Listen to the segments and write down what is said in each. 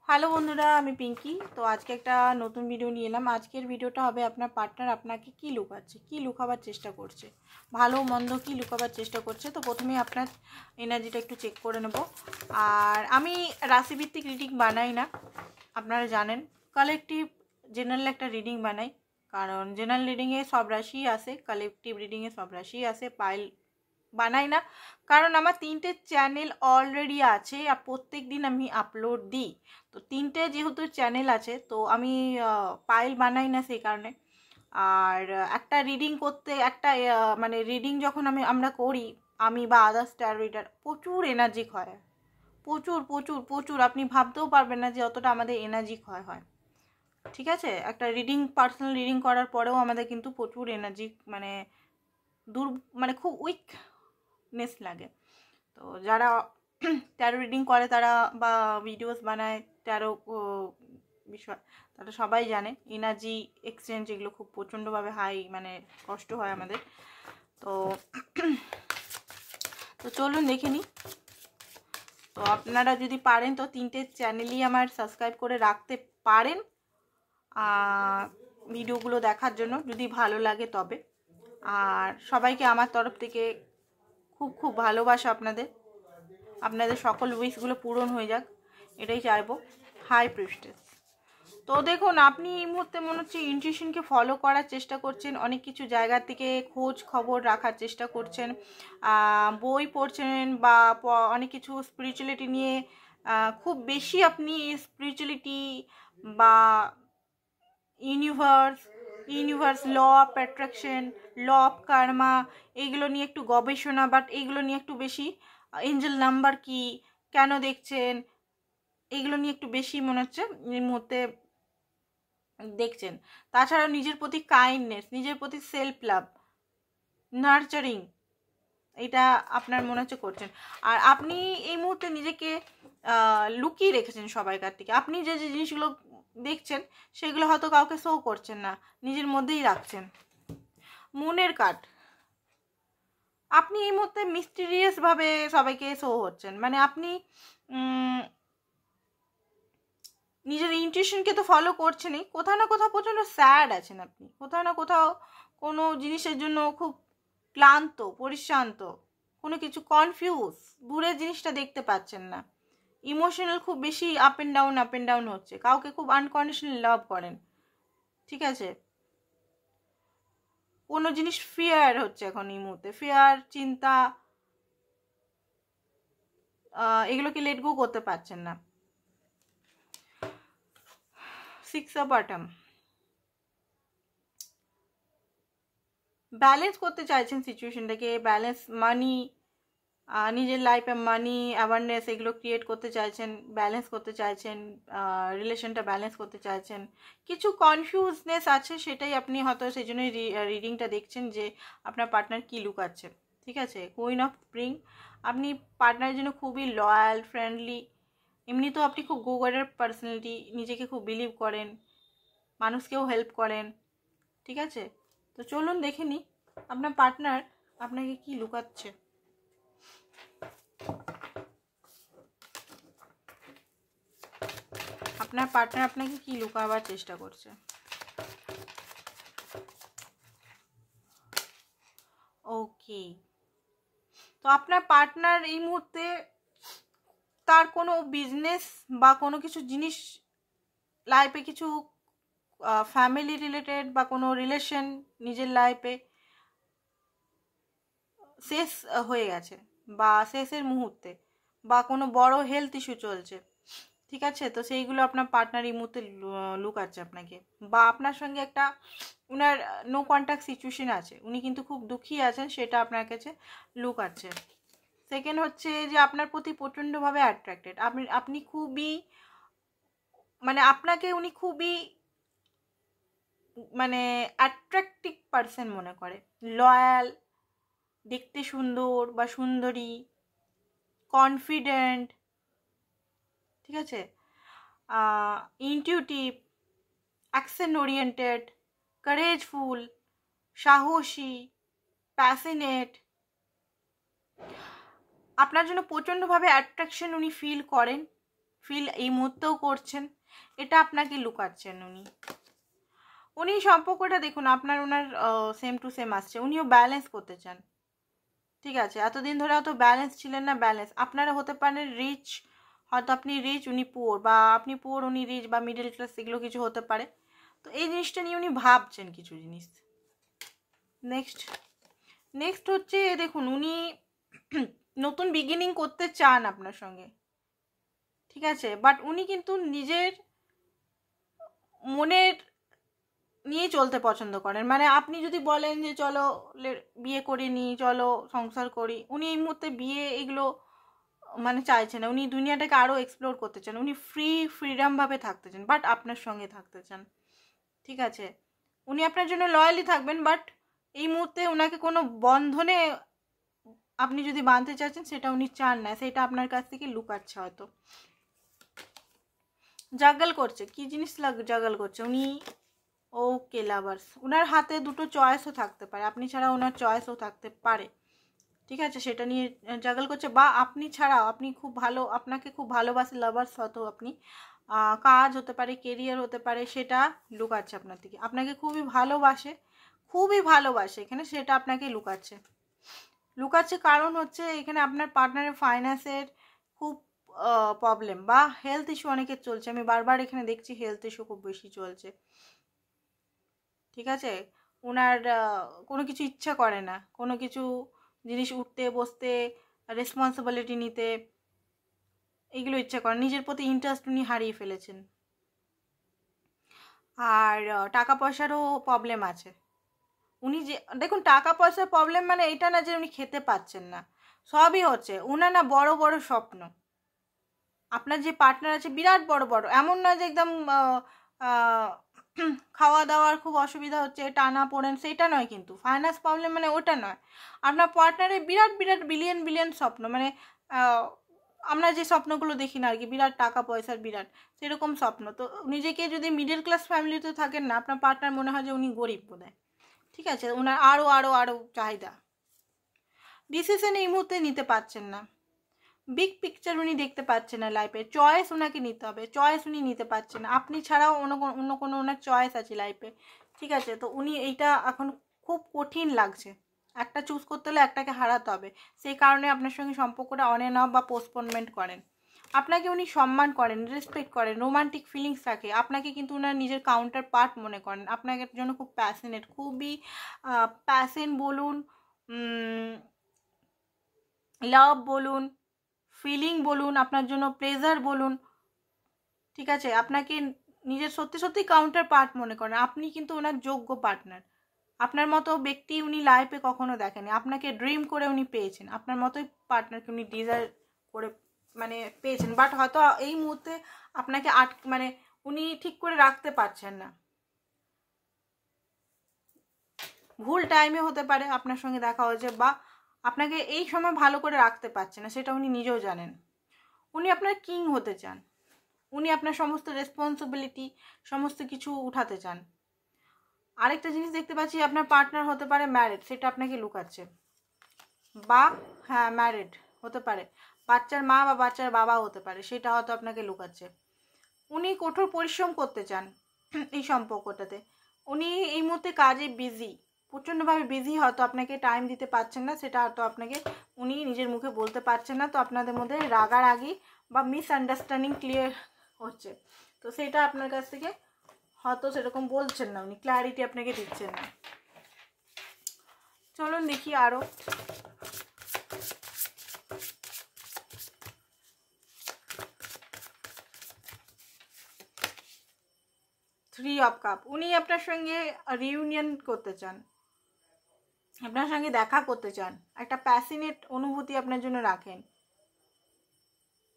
Hello বন্ধুরা, আমি পিঙ্কি। তো আজকে একটা নতুন ভিডিও নিয়ে এলাম। আজকের ভিডিওটা হবে আপনার পার্টনার আপনাকে কি লুকাচ্ছে, কি লুকাবার চেষ্টা করছে, ভালো মন্দ কি লুকাবার চেষ্টা করছে। তো প্রথমেই আপনার এনার্জিটা একটু চেক করে নেব। আর আমি রাশিভিত্তিক রিডিং বানাই না, আপনারা জানেন। কালেকটিভ জেনারেল একটা রিডিং বানাই, কারণ জেনারেল রিডিংয়ে সব রাশি আসে, কালেকটিভ রিডিংয়ে সব রাশি আসে। পাইল বানাই না, কারণ আমার 3টে চ্যানেল অলরেডি আছে আর প্রত্যেক দিন আমি আপলোড দিই। তো 3টে যেহেতু চ্যানেল আছে, তো আমি পাইল বানাই না সেই কারণে। আর একটা রিডিং করতে একটা মানে রিডিং যখন আমরা করি, আমি বা আদার্স ট্যারো রিডার, প্রচুর এনার্জি ক্ষয় হয়, প্রচুর প্রচুর প্রচুর। আপনি ভাবতেও পারবেন না যে অতটা আমাদের এনার্জি ক্ষয় হয়। ঠিক আছে, একটা রিডিং পার্সোনাল রিডিং করার পরেও আমাদের কিন্তু প্রচুর এনার্জি মানে মানে খুব উইকনেস লাগে। তো যারা ট্যারো রিডিং করে তারা বা ভিডিওস বানায় ট্যারো বিষয়, তারা সবাই জানে এনার্জি এক্সচেঞ্জ এগুলো খুব প্রচণ্ডভাবে হাই, মানে কষ্ট হয় আমাদের। তো তো চলুন দেখে নিই। তো আপনারা যদি পারেন তো 3টে চ্যানেলই আমার সাবস্ক্রাইব করে রাখতে পারেন ভিডিওগুলো দেখার জন্য, যদি ভালো লাগে তবে। আর সবাইকে আমার তরফ থেকে খুব খুব ভালোবাসা আপনাদের সকল উইশগুলো পূরণ হয়ে যাক, এটাই চাইবো। High priestess. তো দেখুন, আপনি এই মুহূর্তে মনে হচ্ছে ইনটিউশনকে ফলো করার চেষ্টা করছেন, অনেক কিছু জায়গা থেকে খোঁজ খবর রাখার চেষ্টা করছেন, বই পড়ছেন বা অনেক কিছু স্পিরিচুয়ালিটি নিয়ে খুব বেশি আপনি স্পিরিচুয়ালিটি বা universe law of attraction, law of karma, এইগুলো নিয়ে একটু গবেষণা, বাট এইগুলো নিয়ে একটু বেশি, এঞ্জেল নাম্বার কি, কেন দেখছেন, এইগুলো নিয়ে একটু বেশি মনে হচ্ছে এই মুহূর্তে দেখছেন। তাছাড়া নিজের প্রতি কাইন্ডনেস, নিজের প্রতি সেলফ লাভ, নার্চারিং, এটা আপনার মনে হচ্ছে করছেন। আর আপনি এই মুহূর্তে নিজেকে লুকিয়ে রেখেছেন সবাইকার থেকে। আপনি যে যে জিনিসগুলো দেখছেন সেগুলো হয়তো কাউকে শো করছেন না, নিজের মধ্যেই রাখছেন। মুনের কার্ড, আপনি এই মুহূর্তে মিস্টিরিয়াসভাবে সবাইকে শো হচ্ছেন, মানে আপনি নিজের ইনটিউশনকে তো ফলো করছেনই, কোথাও না কোথাও প্রচণ্ড স্যাড আছেন আপনি, কোথাও না কোথাও কোনো জিনিসের জন্য খুব ক্লান্ত, পরিশ্রান্ত, কোনো কিছু কনফিউজ, দূরের জিনিসটা দেখতে পাচ্ছেন না, ইমোশনাল খুব বেশি আপ অ্যান্ড ডাউন হচ্ছে, কাউকে খুব আনকন্ডিশনাল লাভ করেন। ঠিক আছে, কোনো জিনিস ফিয়ার হচ্ছে এখন এই মুহূর্তে, ফিয়ার, চিন্তা, এগুলোকে লেট গো করতে পারছেন না। 6 অফ অটম, ব্যালেন্স করতে চাইছেন সিচুয়েশনটাকে, ব্যালেন্স, মানি, নিজের লাইফে মানি অ্যাওয়ারনেস এগুলো ক্রিয়েট করতে চাইছেন, ব্যালেন্স করতে চাইছেন, রিলেশনটা ব্যালেন্স করতে চাইছেন। কিছু কনফিউজনেস আছে, সেটাই আপনি হয়তো সেই জন্যই রিডিংটা দেখছেন যে আপনার পার্টনার কী লুকাচ্ছে। ঠিক আছে, কুইন অফ স্প্রিং, আপনি পার্টনারের জন্য খুবই লয়াল, ফ্রেন্ডলি, এমনিতেও আপনি খুব গো গেটার পার্সোনালিটি, নিজেকে খুব বিলিভ করেন, মানুষকেও হেল্প করেন। ঠিক আছে, তো চলুন দেখে নিই আপনার পার্টনার আপনাকে কি লুকাচ্ছে। আপনার পার্টনার আপনাকে কি লুকাবার চেষ্টা করছে। ওকে, তো আপনার পার্টনার এই মুহূর্তে তার কোনো বিজনেস বা কোনো কিছু জিনিস, লাইফে কিছু ফ্যামিলি রিলেটেড বা কোনো রিলেশন নিজের লাইফে শেষ হয়ে গেছে বা শেষের মুহূর্তে, বা কোনো বড় হেলথ ইস্যু চলছে। ঠিক আছে, তো সেইগুলো আপনার পার্টনার এই মুহূর্তে লুকাচ্ছে আপনাকে, বা আপনার সঙ্গে একটা উনার নো কন্ট্যাক্ট সিচুয়েশন আছে, উনি কিন্তু খুব দুঃখী আছেন, সেটা আপনার কাছে লুকাচ্ছে। সেকেন্ড হচ্ছে যে আপনার প্রতি প্রচণ্ডভাবে অ্যাট্রাক্টেড, আপনি খুবই, মানে আপনাকে উনি খুবই মানে অ্যাট্রাক্টিভ পারসন মনে করে, লয়াল, দেখতে সুন্দর বা সুন্দরী, কনফিডেন্ট। ঠিক আছে, ইনটিউটিভ, অ্যাকশন ওরিয়েন্টেড, কারেজফুল, সাহসী, প্যাশনেট, আপনার জন্য প্রচণ্ডভাবে অ্যাট্রাকশন উনি ফিল করেন, ফিল এই মুহূর্তেও করছেন, এটা আপনাকে লুকাচ্ছেন উনি সম্পর্কটা দেখুন আপনার ওনার সেম টু সেম আসছে, উনিও ব্যালেন্স করতে চান। ঠিক আছে, এতদিন ধরে অত ব্যালেন্স ছিলেন না, ব্যালেন্স আপনারা হতে পারেন রিচ, হয়তো আপনি রিচ উনি পুয়ার, বা আপনি পুয়ার উনি রিচ, বা মিডল ক্লাস, এগুলো কিছু হতে পারে। তো এই জিনিসটা নিয়ে উনি ভাবছেন কিছু জিনিস। নেক্সট হচ্ছে দেখুন উনি নতুন বিগিনিং করতে চান আপনার সঙ্গে, ঠিক আছে, বাট উনি কিন্তু নিজের মনের নিয়ে চলতে পছন্দ করেন। মানে আপনি যদি বলেন যে চলো বিয়ে করে নিই, চলো সংসার করি, উনি এই মুহূর্তে বিয়ে এগুলো মানে চাইছেন না। উনি দুনিয়াটাকে আরও এক্সপ্লোর করতে চান, উনি ফ্রিডমভাবে থাকতে চান, বাট আপনার সঙ্গে থাকতে চান। ঠিক আছে, উনি আপনার জন্য লয়ালি থাকবেন, বাট এই মুহূর্তে ওনাকে কোনো বন্ধনে আপনি যদি বাঁধতে চাচ্ছেন সেটা উনি চান না, সেটা আপনার কাছ থেকে লুকাচ্ছে হয়তো। জাগল করছে, কি জিনিস জাগল করছে উনি? ওকে লাভার্স, ওনার হাতে দুটো চয়েসও থাকতে পারে, আপনি ছাড়া ওনার চয়েসও থাকতে পারে। ঠিক আছে, সেটা নিয়ে জাগল করছে, বা আপনি ছাড়াও আপনি খুব ভালো, আপনাকে খুব ভালোবাসে লাভার্স, হয়তো আপনি কাজ হতে পারে, কেরিয়ার হতে পারে, সেটা লুকাচ্ছে আপনার থেকে। আপনাকে খুবই ভালোবাসে এখানে, সেটা আপনাকে লুকাচ্ছে কারণ হচ্ছে এখানে আপনার পার্টনারের ফাইন্যান্সের খুব প্রবলেম, বা হেলথ ইস্যু অনেকের চলছে। আমি বারবার এখানে দেখছি হেলথ ইস্যু খুব বেশি চলছে। ঠিক আছে, ওনার কোনো কিছু ইচ্ছা করে না, কোনো কিছু জিনিস উঠতে বসতে, রেসপন্সিবিলিটি নিতে, এগুলো ইচ্ছা করে, নিজের প্রতি ইন্টারেস্ট উনি হারিয়ে ফেলেছেন। আর টাকা পয়সারও প্রবলেম আছে। উনি যে দেখুন টাকা পয়সার প্রবলেম মানে এটা না যে উনি খেতে পাচ্ছেন না, সবই হচ্ছে উনার না বড় বড় স্বপ্ন। আপনার যে পার্টনার আছে বিরাট বড় বড়, এমন না যে একদম খাওয়া দাওয়ার খুব অসুবিধা হচ্ছে, টানা পড়েন, সেটা নয়। কিন্তু ফাইন্যান্স প্রবলেম মানে ওটা নয়। আপনার পার্টনারের বিরাট বিরাট বিলিয়ন স্বপ্ন, মানে আমরা যে স্বপ্নগুলো দেখি না আর কি, বিরাট টাকা পয়সার বিরাট সেরকম স্বপ্ন। তো নিজেকে যদি মিডল ক্লাস ফ্যামিলিতে থাকেন না, আপনার পার্টনার মনে হয় যে উনি গরিব বোধহয়। ঠিক আছে, ওনার আরও চাহিদা, ডিসিশন এই মুহূর্তে নিতে পারছেন না, বিগ পিকচার উনি দেখতে পাচ্ছেন না লাইফে, চয়েস ওনাকে নিতে হবে, চয়েস উনি নিতে পারছেন না, আপনি ছাড়াও অন্য কোনো ওনার চয়েস আছে লাইফে। ঠিক আছে, তো উনি এইটা এখন খুব কঠিন লাগছে, একটা চুজ করতে হলে একটাকে হারাতে হবে, সেই কারণে আপনার সঙ্গে সম্পর্কটা অন এন্ড অফ বা পোস্টপোনমেন্ট করেন। আপনাকে উনি সম্মান করেন, রেসপেক্ট করেন, রোমান্টিক ফিলিংস রাখে, আপনাকে কিন্তু ওনার নিজের কাউন্টার পার্ট মনে করেন, আপনার জন্য খুব প্যাশনেট, খুবই প্যাশন বলুন, লাভ বলুন, ফিলিং বলুন, আপনার জন্য প্লেজার বলুন। ঠিক আছে, আপনাকে নিজের সত্যি কাউন্টার পার্ট মনে করেন, আপনি কিন্তু ওনার যোগ্য পার্টনার। আপনার মতো ব্যক্তি উনি লাইফে কখনো দেখেনি, আপনাকে ড্রিম করে উনি পেয়েছেন, আপনার মতোই পার্টনারকে উনি ডিজায়ার করে মানে পেয়েছেন, বাট হয়তো এই মুহূর্তে আপনাকে মানে উনি ঠিক করে রাখতে পারছেন না, ভুল টাইমে হতে পারে আপনার সঙ্গে দেখা হয়েছে, বা আপনাকে এই সময় ভালো করে রাখতে পারছে না, সেটা উনি নিজেও জানেন। উনি আপনার কিং হতে চান, উনি আপনার সমস্ত রেসপন্সিবিলিটি সমস্ত কিছু উঠাতে চান। আরেকটা জিনিস দেখতে পাচ্ছি, আপনার পার্টনার হতে পারে ম্যারিড, সেটা আপনাকে লুকাচ্ছে, বা হ্যাঁ ম্যারিড হতে পারে, বাচ্চার মা বা বাচ্চার বাবা হতে পারে, সেটা হয়তো আপনাকে লুকাচ্ছে। উনি কঠোর পরিশ্রম করতে চান এই সম্পর্কটাতে, উনি এই মুহূর্তে কাজে বিজি, প্রচণ্ডভাবে বিজি, হয়তো আপনাকে টাইম দিতে পারছেন না, সেটা হয়তো আপনাকে উনি নিজের মুখে বলতে পারছেন না। তো আপনাদের মধ্যে রাগারাগি বা মিসআন্ডারস্ট্যান্ডিং ক্লিয়ার হচ্ছে, তো সেটা আপনার কাছ থেকে হয়তো সেরকম বলছেন না, উনি ক্ল্যারিটি আপনাকে দিচ্ছেন না। চলুন দেখি আরও। থ্রি অফ কাপ, উনি আপনার সঙ্গে রিউনিয়ন করতে চান, আপনার সঙ্গে দেখা করতে চান, একটা প্যাশনেট অনুভূতি আপনার জন্য রাখেন।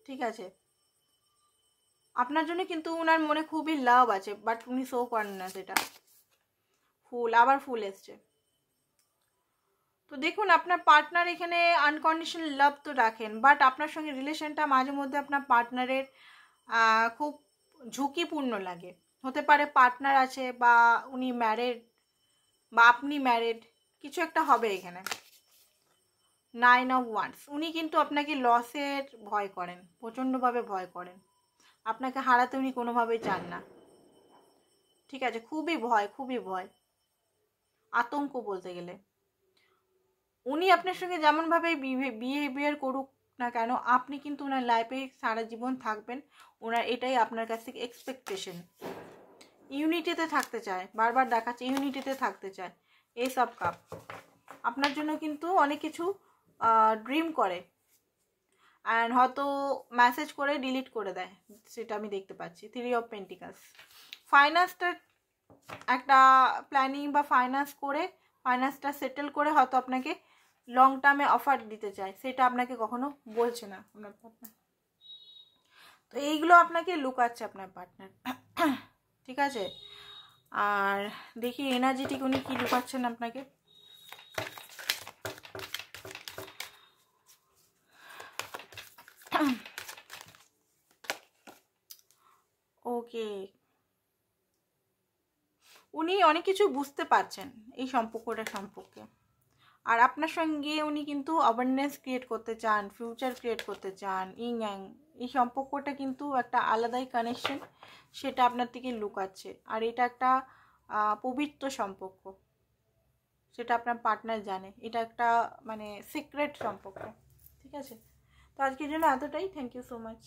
ঠিক আছে, আপনার জন্য কিন্তু ওনার মনে খুবই লাভ আছে, বাট উনি শো করেন না সেটা। আবার ফুল এসছে। তো দেখুন আপনার পার্টনার এখানে আনকন্ডিশনাল লাভ তো রাখেন, বাট আপনার সঙ্গে রিলেশনটা মাঝে মধ্যে আপনার পার্টনারের খুব ঝুঁকিপূর্ণ লাগে। হতে পারে পার্টনার আছে, বা উনি ম্যারিড, বা আপনি ম্যারিড, কিছু একটা হবে এখানে। 9 অফ ওয়ান্ডস, উনি কিন্তু আপনাকে লসের ভয় করেন, প্রচণ্ডভাবে ভয় করেন। আপনাকে হারাতে উনি কোনোভাবেই চান না, ঠিক আছে? খুবই ভয়, খুবই ভয়, আতঙ্ক বলতে গেলে। উনি আপনার সঙ্গে যেমনভাবে বিহেভিয়ার করুক না কেন, আপনি কিন্তু ওনার লাইফে সারা জীবন থাকবেন। ওনার এটাই আপনার কাছ থেকে এক্সপেকটেশন। ইউনিটিতে থাকতে চায়, বারবার দেখাচ্ছে ইউনিটিতে থাকতে চায়। এই সব কাপ আপনার জন্য কিন্তু অনেক কিছু ড্রিম করে, অ্যান্ড হয়তো মেসেজ করে ডিলিট করে দেয়, সেটা আমি দেখতে পাচ্ছি। 3 অফ পেন্টিকালস, ফাইন্যান্সটা একটা প্ল্যানিং বা ফাইন্যান্সটা সেটেল করে হয়তো আপনাকে লং টার্মে অফার দিতে চায়, সেটা আপনাকে কখনো বলছে না আপনার পার্টনার। তো এইগুলো আপনাকে লুকাচ্ছে আপনার পার্টনার, ঠিক আছে? আর দেখি এনার্জেটিক উনি কি লুকাচ্ছেন আপনাকে। ওকে, উনি অনেক কিছু বুঝতে পারছেন এই সম্পর্কটা সম্পর্কে, আর আপনার সঙ্গে উনি কিন্তু অ্যাওয়ারনেস ক্রিয়েট করতে চান, ফিউচার ক্রিয়েট করতে চান, ইং অ্যাং। এই সম্পর্কটা কিন্তু একটা আলাদাই কানেকশন, সেটা আপনার থেকে লুকাচ্ছে। আর এটা একটা পবিত্র সম্পর্ক, সেটা আপনার পার্টনার জানে। এটা একটা মানে সিক্রেট সম্পর্ক, ঠিক আছে? তো আজকের জন্য এতটাই। Thank you so much.